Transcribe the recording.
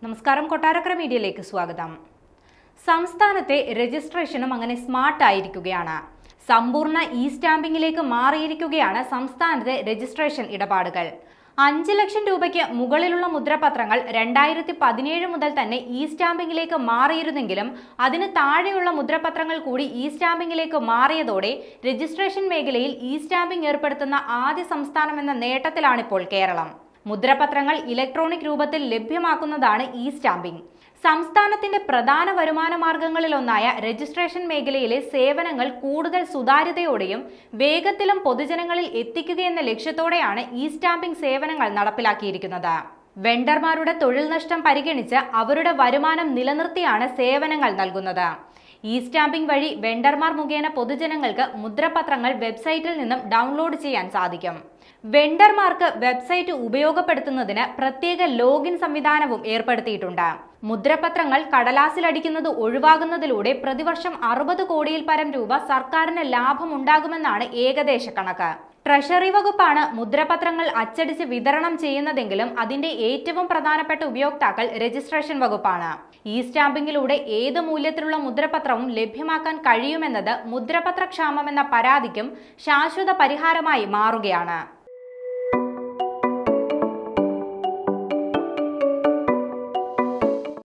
നമസ്കാരം, കൊട്ടാരക്കര മീഡിയയിലേക്ക് സ്വാഗതം. സംസ്ഥാനത്തെ രജിസ്ട്രേഷനും അങ്ങനെ സ്മാർട്ട് ആയിരിക്കുകയാണ്. സമ്പൂർണ്ണ ഇ സ്റ്റാമ്പിംഗിലേക്ക് മാറിയിരിക്കുകയാണ് സംസ്ഥാനത്തെ രജിസ്ട്രേഷൻ ഇടപാടുകൾ. 5 ലക്ഷം രൂപയ്ക്ക് മുകളിലുള്ള മുദ്രപത്രങ്ങൾ 2017 മുതൽ തന്നെ ഇ സ്റ്റാമ്പിംഗിലേക്ക് മാറിയിരുന്നെങ്കിലും അതിന് താഴെയുള്ള മുദ്രപത്രങ്ങൾ കൂടി ഇ സ്റ്റാമ്പിംഗിലേക്ക് മാറിയതോടെ രജിസ്ട്രേഷൻ മേഖലയിൽ ഇ സ്റ്റാമ്പിംഗ് ഏർപ്പെടുത്തുന്ന ആദ്യ സംസ്ഥാനമെന്ന നേട്ടത്തിലാണിപ്പോൾ കേരളം. മുദ്രപത്രങ്ങൾ ഇലക്ട്രോണിക് രൂപത്തിൽ ലഭ്യമാക്കുന്നതാണ് ഇ സ്റ്റാമ്പിംഗ്. സംസ്ഥാനത്തിന്റെ പ്രധാന വരുമാന മാർഗങ്ങളിലൊന്നായ രജിസ്ട്രേഷൻ മേഖലയിലെ സേവനങ്ങൾ കൂടുതൽ സുതാര്യതയോടെയും വേഗത്തിലും പൊതുജനങ്ങളിൽ എത്തിക്കുകയെന്ന ലക്ഷ്യത്തോടെയാണ് ഇ സ്റ്റാമ്പിംഗ് സേവനങ്ങൾ നടപ്പിലാക്കിയിരിക്കുന്നത്. വെണ്ടർമാരുടെ തൊഴിൽ നഷ്ടം പരിഗണിച്ച് അവരുടെ വരുമാനം നിലനിർത്തിയാണ് സേവനങ്ങൾ നൽകുന്നത്. ഇ സ്റ്റാമ്പിംഗ് വഴി വെണ്ടർമാർ മുഖേന പൊതുജനങ്ങൾക്ക് മുദ്രപത്രങ്ങൾ വെബ്സൈറ്റിൽ നിന്നും ഡൗൺലോഡ് ചെയ്യാൻ സാധിക്കും. വെണ്ടർമാർക്ക് വെബ്സൈറ്റ് ഉപയോഗപ്പെടുത്തുന്നതിന് പ്രത്യേക ലോഗിൻ സംവിധാനവും ഏർപ്പെടുത്തിയിട്ടുണ്ട്. മുദ്രപത്രങ്ങൾ കടലാസിലടിക്കുന്നത് ഒഴിവാകുന്നതിലൂടെ പ്രതിവർഷം 60 കോടിയിൽ പരം രൂപ സർക്കാരിന് ലാഭമുണ്ടാകുമെന്നാണ് ഏകദേശ കണക്ക്. ട്രഷറി വകുപ്പാണ് മുദ്രപത്രങ്ങൾ അച്ചടിച്ച് വിതരണം ചെയ്യുന്നതെങ്കിലും അതിന്റെ ഏറ്റവും പ്രധാനപ്പെട്ട ഉപയോക്താക്കൾ രജിസ്ട്രേഷൻ വകുപ്പാണ്. ഇ സ്റ്റാമ്പിംഗിലൂടെ ഏത് മൂല്യത്തിലുള്ള മുദ്രപത്രവും ലഭ്യമാക്കാൻ കഴിയുമെന്നത് മുദ്രപത്രക്ഷാമം എന്ന പരാതിക്കും ശാശ്വത പരിഹാരമായി മാറുകയാണ്.